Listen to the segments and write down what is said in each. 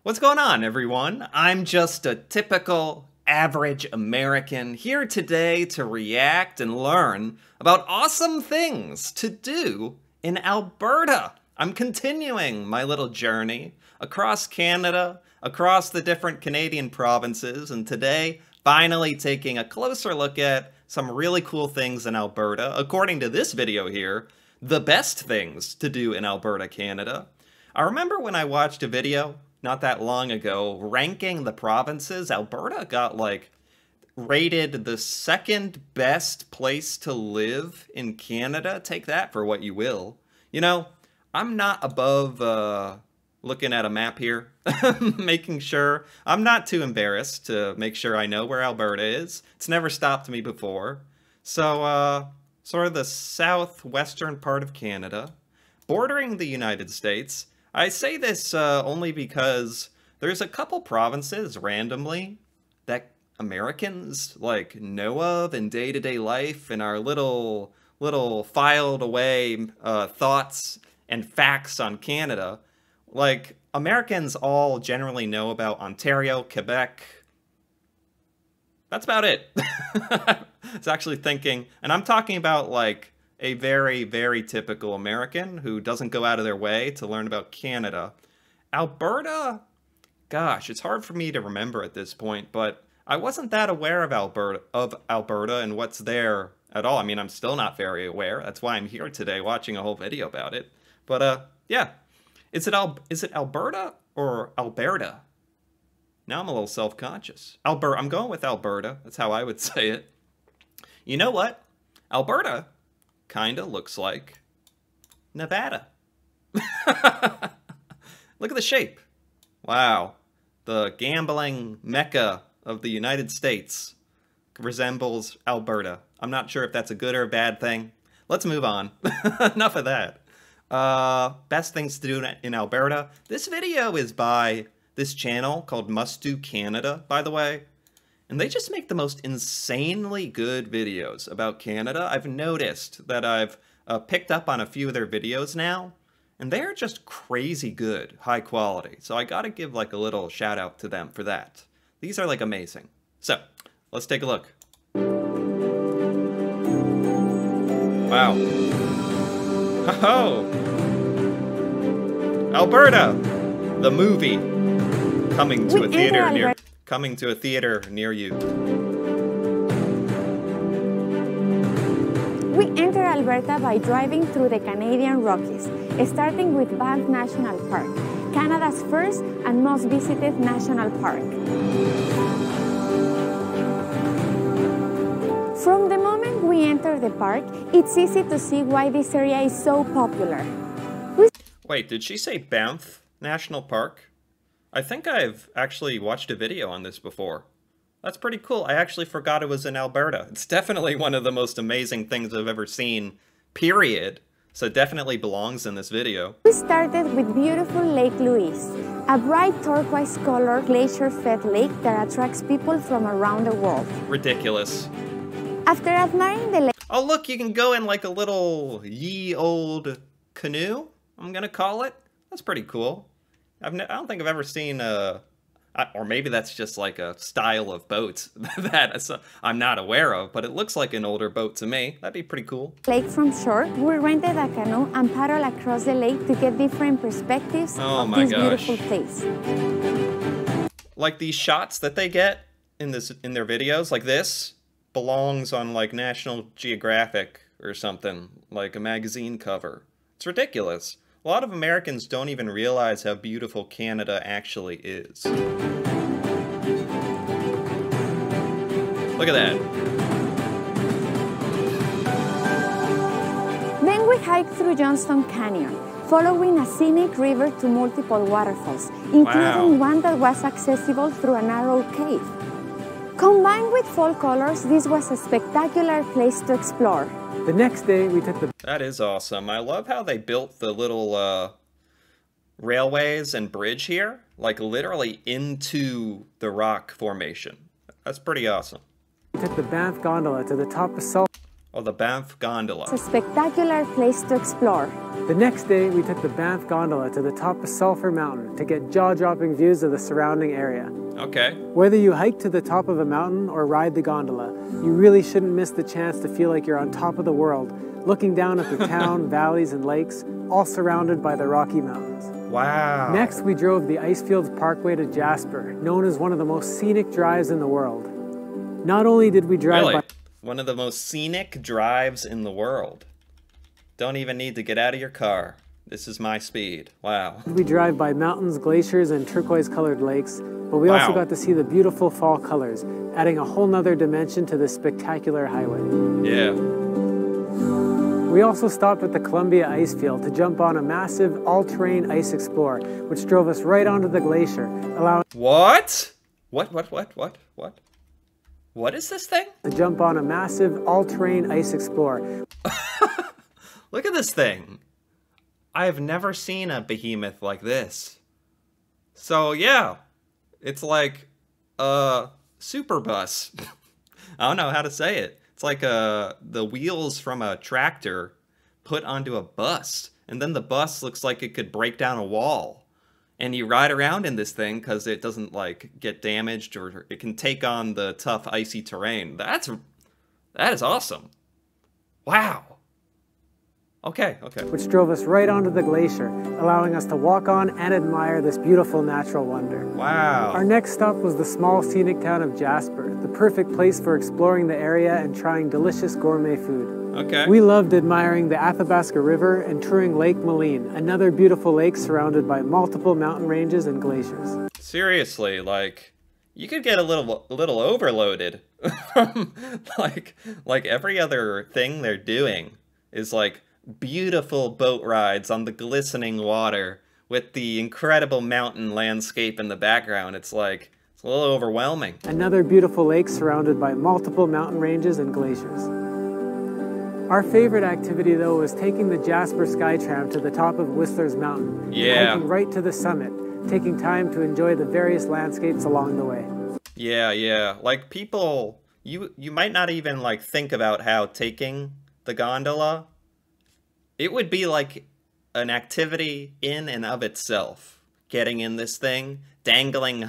What's going on, everyone? I'm just a typical, average American here today to react and learn about awesome things to do in Alberta. I'm continuing my little journey across Canada, across the different Canadian provinces, and today, finally taking a closer look at some really cool things in Alberta. According to this video here, the best things to do in Alberta, Canada. I remember when I watched a video not that long ago ranking the provinces. Alberta got rated the second best place to live in Canada. Take that for what you will. You know, I'm not above looking at a map here, making sure. I'm not too embarrassed to make sure I know where Alberta is. It's never stopped me before. So, sort of the southwestern part of Canada, bordering the United States. I say this only because there's a couple provinces randomly that Americans know of in day-to-day life in our little filed away thoughts and facts on Canada. Like, Americans all generally know about Ontario, Quebec. That's about it. It's actually thinking, and I'm talking about a very, very typical American who doesn't go out of their way to learn about Canada. Alberta, gosh, it's hard for me to remember at this point, but I wasn't that aware of Alberta and what's there at all. I mean, I'm still not very aware. That's why I'm here today watching a whole video about it. But yeah, is it Alberta or Alberta? Now I'm a little self-conscious. I'm going with Alberta. That's how I would say it. You know what? Alberta kinda looks like Nevada. Look at the shape. Wow. The gambling mecca of the United States resembles Alberta. I'm not sure if that's a good or a bad thing. Let's move on. Enough of that. Best things to do in Alberta. This video is by this channel called Must Do Canada, by the way. And they just make the most insanely good videos about Canada. I've noticed that I've picked up on a few of their videos now, and they're just crazy good, high quality. So I gotta give a little shout out to them for that. These are amazing. So, let's take a look. Wow. Ho-ho! Alberta! The movie. Coming to a theater near you. We enter Alberta by driving through the Canadian Rockies, starting with Banff National Park, Canada's first and most visited national park. From the moment we enter the park, it's easy to see why this area is so popular. Wait, did she say Banff National Park? I think I've actually watched a video on this before. That's pretty cool. I actually forgot it was in Alberta. It's definitely one of the most amazing things I've ever seen, period. So it definitely belongs in this video. We started with beautiful Lake Louise, a bright turquoise-colored glacier-fed lake that attracts people from around the world. Ridiculous. After admiring the lake... Oh look, you can go in a little ye old canoe, I'm gonna call it. That's pretty cool. I don't think I've ever seen or maybe that's just a style of boats that I'm not aware of, but it looks like an older boat to me. That'd be pretty cool. Lake from shore, we rented a canoe and paddled across the lake to get different perspectives of this beautiful place. Like these shots that they get in their videos, like this, belongs on National Geographic or something, like a magazine cover. It's ridiculous. A lot of Americans don't even realize how beautiful Canada actually is. Look at that. Then we hiked through Johnston Canyon, following a scenic river to multiple waterfalls, including one that was accessible through a narrow cave. Combined with fall colors, this was a spectacular place to explore. The next day, we took the... That is awesome. I love how they built the little railways and bridge here, literally into the rock formation. That's pretty awesome. We took the Banff Gondola to the top of Salt... Oh, the Banff Gondola. It's a spectacular place to explore. The next day, we took the Banff gondola to the top of Sulphur Mountain to get jaw-dropping views of the surrounding area. Okay. Whether you hike to the top of a mountain or ride the gondola, you really shouldn't miss the chance to feel like you're on top of the world, looking down at the town, valleys, and lakes, all surrounded by the Rocky Mountains. Wow. Next, we drove the Icefields Parkway to Jasper, known as one of the most scenic drives in the world. Not only did we drive Really? by... One of the most scenic drives in the world. Don't even need to get out of your car. This is my speed. Wow. We drive by mountains, glaciers, and turquoise-colored lakes, but we also got to see the beautiful fall colors, adding a whole nother dimension to this spectacular highway. Yeah. We also stopped at the Columbia Ice Field to jump on a massive all-terrain ice explorer, which drove us right onto the glacier, allowing... What? What? What is this thing? To jump on a massive all-terrain ice explorer. Look at this thing. I have never seen a behemoth like this. So yeah, it's like a super bus. I don't know how to say it. It's like the wheels from a tractor put onto a bus. And then the bus looks like it could break down a wall. And you ride around in this thing because it doesn't like get damaged, or it can take on the tough icy terrain. That is awesome. Wow. Okay. Which drove us right onto the glacier, allowing us to walk on and admire this beautiful natural wonder. Wow. Our next stop was the small scenic town of Jasper, the perfect place for exploring the area and trying delicious gourmet food. Okay. We loved admiring the Athabasca River and touring Lake Moline, another beautiful lake surrounded by multiple mountain ranges and glaciers. Seriously, like, you could get a little overloaded. like every other thing they're doing is like beautiful boat rides on the glistening water with the incredible mountain landscape in the background. It's like, it's a little overwhelming. Another beautiful lake surrounded by multiple mountain ranges and glaciers. Our favorite activity, though, was taking the Jasper Skytram to the top of Whistler's Mountain. Yeah. Hiking right to the summit, taking time to enjoy the various landscapes along the way. Yeah. Like, people, you might not even, like, think about how taking the gondola, it would be like an activity in and of itself. Getting in this thing, dangling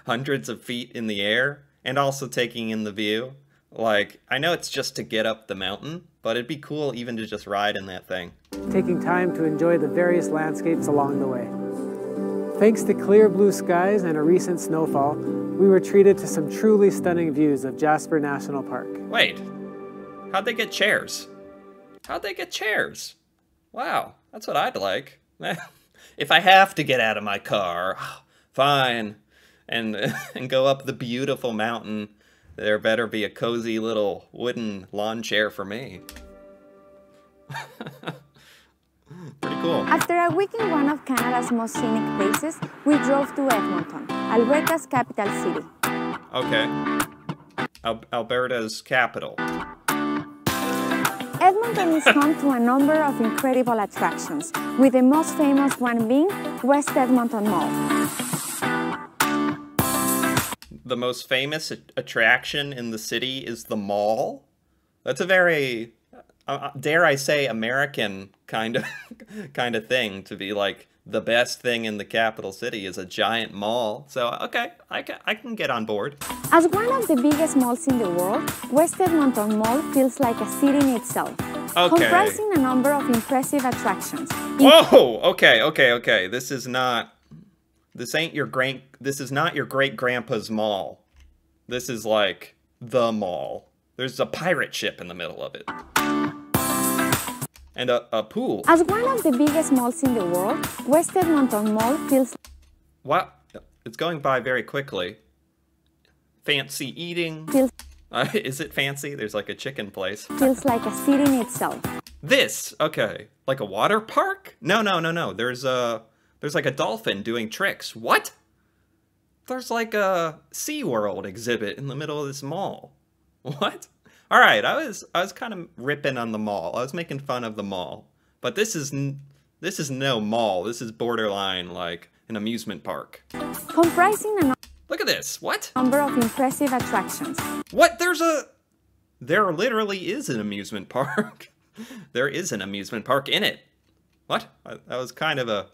hundreds of feet in the air, and also taking in the view. Like, I know it's just to get up the mountain, but it'd be cool even to just ride in that thing. Taking time to enjoy the various landscapes along the way. Thanks to clear blue skies and a recent snowfall, we were treated to some truly stunning views of Jasper National Park. Wait, how'd they get chairs? How'd they get chairs? Wow, that's what I'd like. If I have to get out of my car, fine, and go up the beautiful mountain, there better be a cozy little wooden lawn chair for me. Pretty cool. After a week in one of Canada's most scenic places, we drove to Edmonton, Alberta's capital city. Okay. Alberta's capital. Edmonton is home to a number of incredible attractions, with the most famous one being West Edmonton Mall. The most famous attraction in the city is the mall? That's a very, dare I say, American kind of thing, to be like, the best thing in the capital city is a giant mall. So, okay, I can get on board. As one of the biggest malls in the world, West Edmonton Mall feels like a city in itself, comprising a number of impressive attractions. Whoa! Okay. This is not your great grandpa's mall. This is like the mall. There's a pirate ship in the middle of it. And a pool. As one of the biggest malls in the world, West Edmonton Mall feels... What? It's going by very quickly. Fancy eating. Is it fancy? There's like a chicken place. Feels like a city in itself. This, okay. Like a water park? No. There's like a dolphin doing tricks. What? There's like a SeaWorld exhibit in the middle of this mall. What? All right, I was kind of ripping on the mall. I was making fun of the mall. But this is no mall. This is borderline like an amusement park. Comprising a Look at this. What? number of impressive attractions. What? There literally is an amusement park. There is an amusement park in it. What? That was kind of a...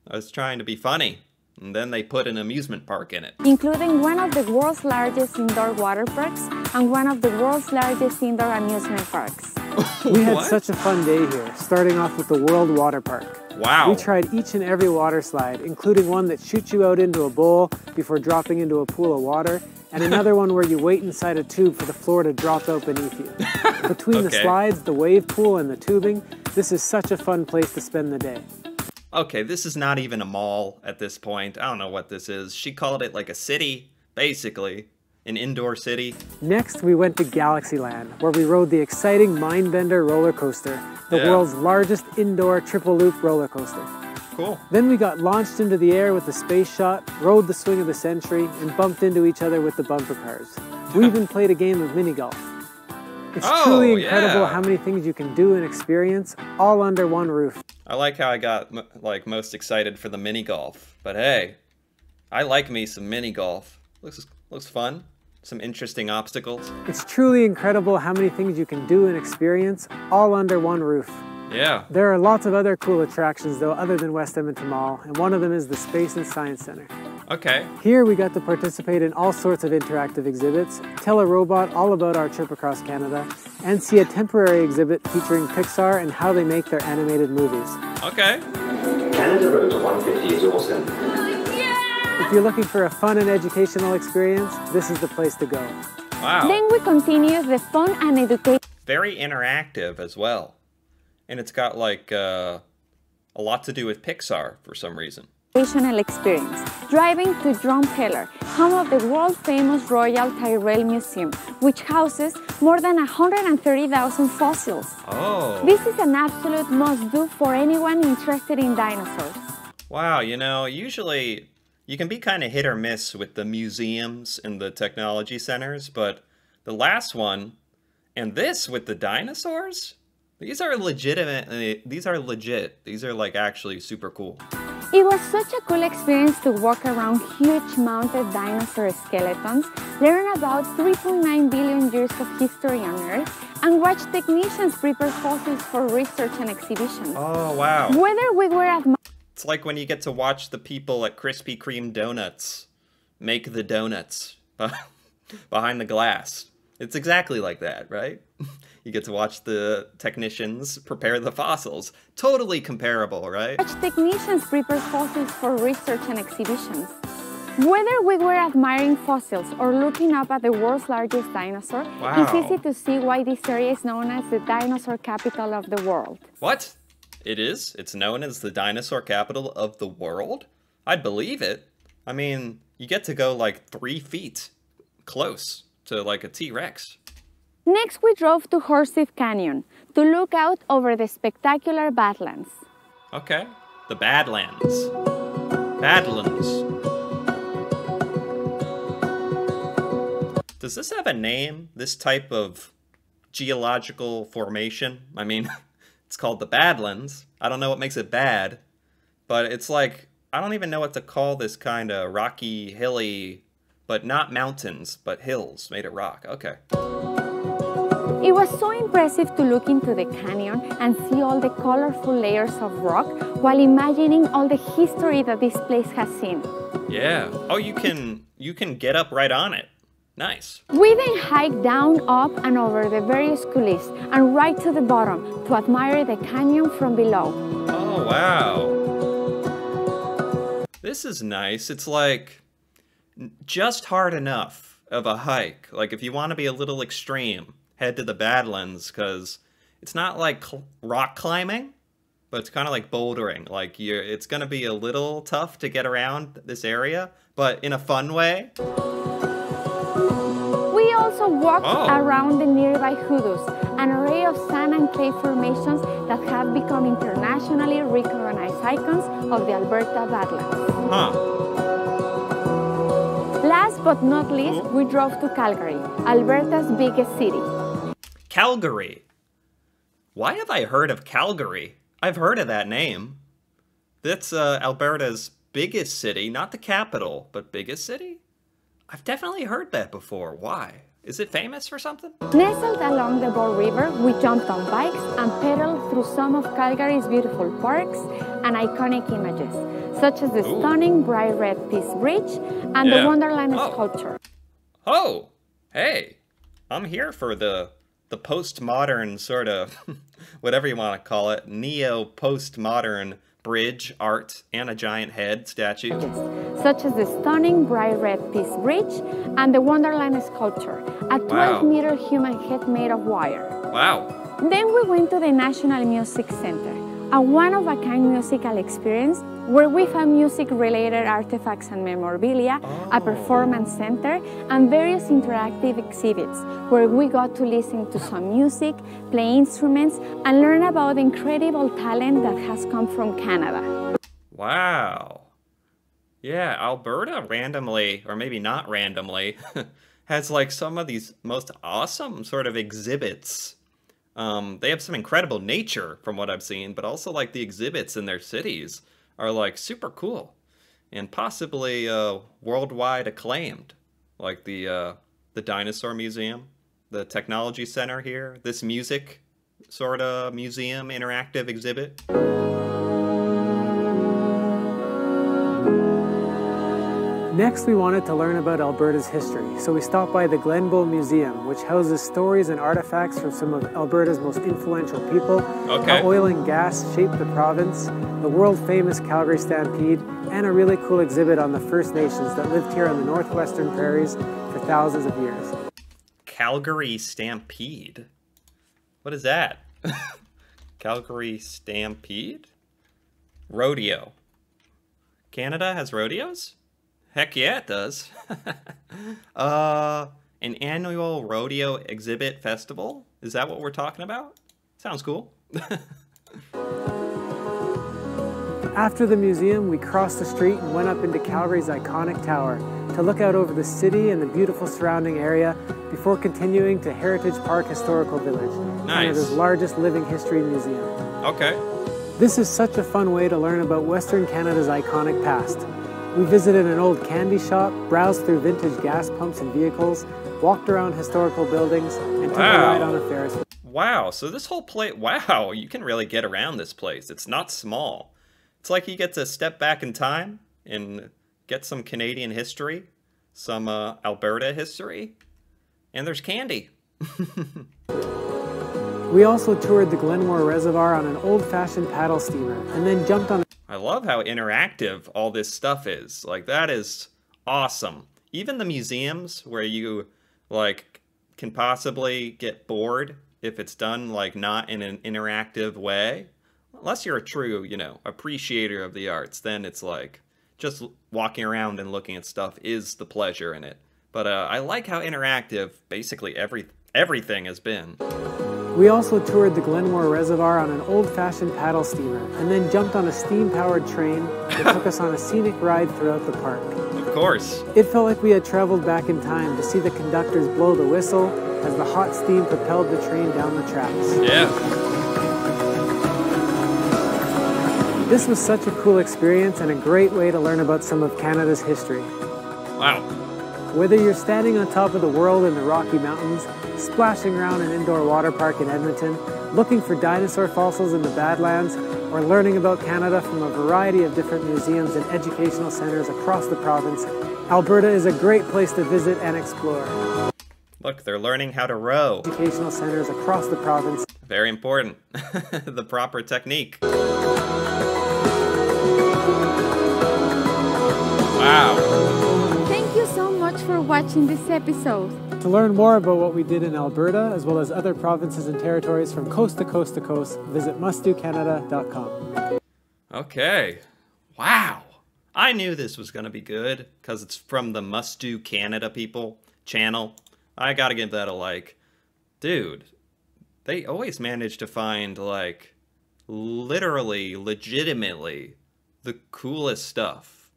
I was trying to be funny. And then they put an amusement park in it. Including one of the world's largest indoor water parks and one of the world's largest indoor amusement parks. We had such a fun day here, starting off with the World Water Park. Wow. We tried each and every water slide, including one that shoots you out into a bowl before dropping into a pool of water, and another one where you wait inside a tube for the floor to drop out beneath you. Between the slides, the wave pool, and the tubing, this is such a fun place to spend the day. Okay, this is not even a mall at this point. I don't know what this is. She called it like a city, basically. An indoor city. Next, we went to Galaxyland, where we rode the exciting Mindbender roller coaster, the world's largest indoor triple loop roller coaster. Cool. Then we got launched into the air with the space shot, rode the swing of the century, and bumped into each other with the bumper cars. We even played a game of mini golf. It's truly incredible how many things you can do and experience all under one roof. I like how I got like most excited for the mini golf, but hey, I like me some mini golf. Looks fun. Some interesting obstacles. It's truly incredible how many things you can do and experience all under one roof. Yeah. There are lots of other cool attractions though other than West Edmonton Mall, and one of them is the Space and Science Center. Okay. Here we got to participate in all sorts of interactive exhibits, tell a robot all about our trip across Canada, and see a temporary exhibit featuring Pixar and how they make their animated movies. Okay. Canada Road to 150 is awesome. If you're looking for a fun and educational experience, this is the place to go. Wow. Then we continue the fun and education. Very interactive as well. And it's got like a lot to do with Pixar for some reason. Experience, driving to Drumheller, home of the world-famous Royal Tyrrell Museum, which houses more than 130,000 fossils. Oh. This is an absolute must-do for anyone interested in dinosaurs. Wow, you know, usually you can be kind of hit or miss with the museums and the technology centers, but the last one and this with the dinosaurs, these are legit. These are like actually super cool. It was such a cool experience to walk around huge mounted dinosaur skeletons, learn about 3.9 billion years of history on Earth, and watch technicians prepare fossils for research and exhibitions. Oh, wow. Whether we were at... It's like when you get to watch the people at Krispy Kreme Donuts make the donuts behind the glass. It's exactly like that, right? You get to watch the technicians prepare the fossils. Totally comparable, right? Watch technicians prepare fossils for research and exhibitions. Whether we were admiring fossils or looking up at the world's largest dinosaur, it's easy to see why this area is known as the dinosaur capital of the world. What? It is? It's known as the dinosaur capital of the world? I'd believe it. I mean, you get to go like 3 feet close to like a T-Rex. Next, we drove to Horseshoe Canyon to look out over the spectacular Badlands. Okay, the Badlands. Badlands. Does this have a name, this type of geological formation? I mean, it's called the Badlands. I don't know what makes it bad, but it's like, I don't even know what to call this kind of rocky, hilly, but not mountains, but hills made of rock. Okay. It was so impressive to look into the canyon and see all the colorful layers of rock while imagining all the history that this place has seen. Yeah. Oh, you can get up right on it. Nice. We then hiked down, up, and over the various coulees and right to the bottom to admire the canyon from below. Oh, wow. This is nice. It's like just hard enough of a hike. Like if you want to be a little extreme, head to the Badlands, because it's not like rock climbing, but it's kind of like bouldering. Like it's going to be a little tough to get around this area, but in a fun way. We also walked around the nearby hoodoos, an array of sand and clay formations that have become internationally recognized icons of the Alberta Badlands. Huh. Last but not least, we drove to Calgary, Alberta's biggest city. Calgary. Why have I heard of Calgary? I've heard of that name. That's Alberta's biggest city, not the capital, but biggest city? I've definitely heard that before. Why? Is it famous for something? Nestled along the Bow River, we jumped on bikes and pedaled through some of Calgary's beautiful parks and iconic images, such as the stunning bright red Peace Bridge and the Wonderland sculpture. Oh, hey, I'm here for the postmodern sort of, whatever you want to call it, neo-postmodern bridge art and a giant head statue. Such as the stunning bright red Peace Bridge and the Wonderland sculpture, a 12-meter human head made of wire. Wow. Then we went to the National Music Center, a one-of-a-kind musical experience where we found music-related artifacts and memorabilia, a performance center, and various interactive exhibits where we got to listen to some music, play instruments, and learn about the incredible talent that has come from Canada. Wow. Yeah, Alberta randomly, or maybe not randomly, has like some of these most awesome sort of exhibits. They have some incredible nature from what I've seen, but also like the exhibits in their cities are like super cool and possibly worldwide acclaimed, like the Dinosaur Museum, the Technology Center here, this music sort of museum interactive exhibit. Next, we wanted to learn about Alberta's history, so we stopped by the Glenbow Museum, which houses stories and artifacts from some of Alberta's most influential people, how oil and gas shaped the province, the world-famous Calgary Stampede, and a really cool exhibit on the First Nations that lived here on the northwestern prairies for thousands of years. Calgary Stampede? What is that? Calgary Stampede? Rodeo. Canada has rodeos? Heck yeah, it does. An annual rodeo exhibit festival? Is that what we're talking about? Sounds cool. After the museum, we crossed the street and went up into Calgary's iconic tower to look out over the city and the beautiful surrounding area before continuing to Heritage Park Historical Village, Canada's largest living history museum. Okay. This is such a fun way to learn about Western Canada's iconic past. We visited an old candy shop, browsed through vintage gas pumps and vehicles, walked around historical buildings, and took a ride on a Ferris wheel. Wow, so this whole place, wow, you can really get around this place. It's not small. It's like you get to step back in time and get some Canadian history, some Alberta history, and there's candy. We also toured the Glenmore Reservoir on an old-fashioned paddle steamer, and then jumped on I love how interactive all this stuff is. Like, that is awesome. Even the museums where you, like, can possibly get bored if it's done, like, not in an interactive way. Unless you're a true, you know, appreciator of the arts, then it's like, just walking around and looking at stuff is the pleasure in it. But I like how interactive basically everything has been. We also toured the Glenmore Reservoir on an old-fashioned paddle steamer, and then jumped on a steam-powered train that took us on a scenic ride throughout the park. Of course. It felt like we had traveled back in time to see the conductors blow the whistle as the hot steam propelled the train down the tracks. Yeah. This was such a cool experience and a great way to learn about some of Canada's history. Wow. Whether you're standing on top of the world in the Rocky Mountains, splashing around an indoor water park in Edmonton, looking for dinosaur fossils in the Badlands, or learning about Canada from a variety of different museums and educational centers across the province, Alberta is a great place to visit and explore. Look, they're learning how to row. Educational centers across the province. Very important. The proper technique. Wow. Thank you so much for watching this episode. To learn more about what we did in Alberta, as well as other provinces and territories from coast to coast to coast, visit mustdocanada.com. Okay. Wow. I knew this was going to be good because it's from the Must Do Canada people channel. I got to give that a like. Dude, they always manage to find, like, literally, legitimately, the coolest stuff.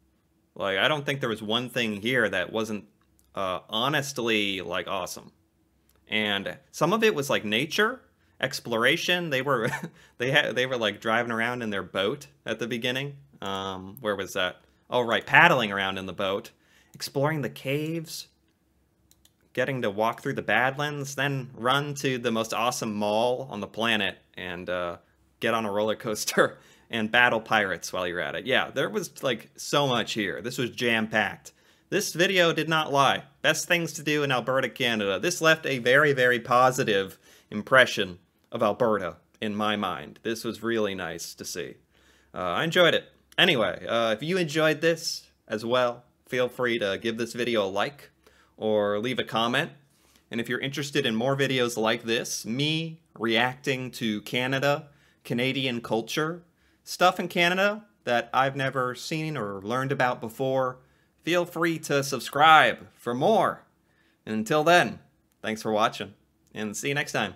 Like, I don't think there was one thing here that wasn't honestly, like, awesome. And some of it was like nature, exploration. They were they were like driving around in their boat at the beginning. Where was that? Oh right, paddling around in the boat, exploring the caves. getting to walk through the Badlands, then run to the most awesome mall on the planet and get on a roller coaster and battle pirates while you're at it. Yeah, there was like so much here. This was jam-packed. This video did not lie. Best things to do in Alberta, Canada. This left a very, very positive impression of Alberta in my mind. This was really nice to see. I enjoyed it. Anyway, if you enjoyed this as well, feel free to give this video a like or leave a comment. And if you're interested in more videos like this, me reacting to Canada, Canadian culture, stuff in Canada that I've never seen or learned about before, feel free to subscribe for more. And until then, thanks for watching, and see you next time.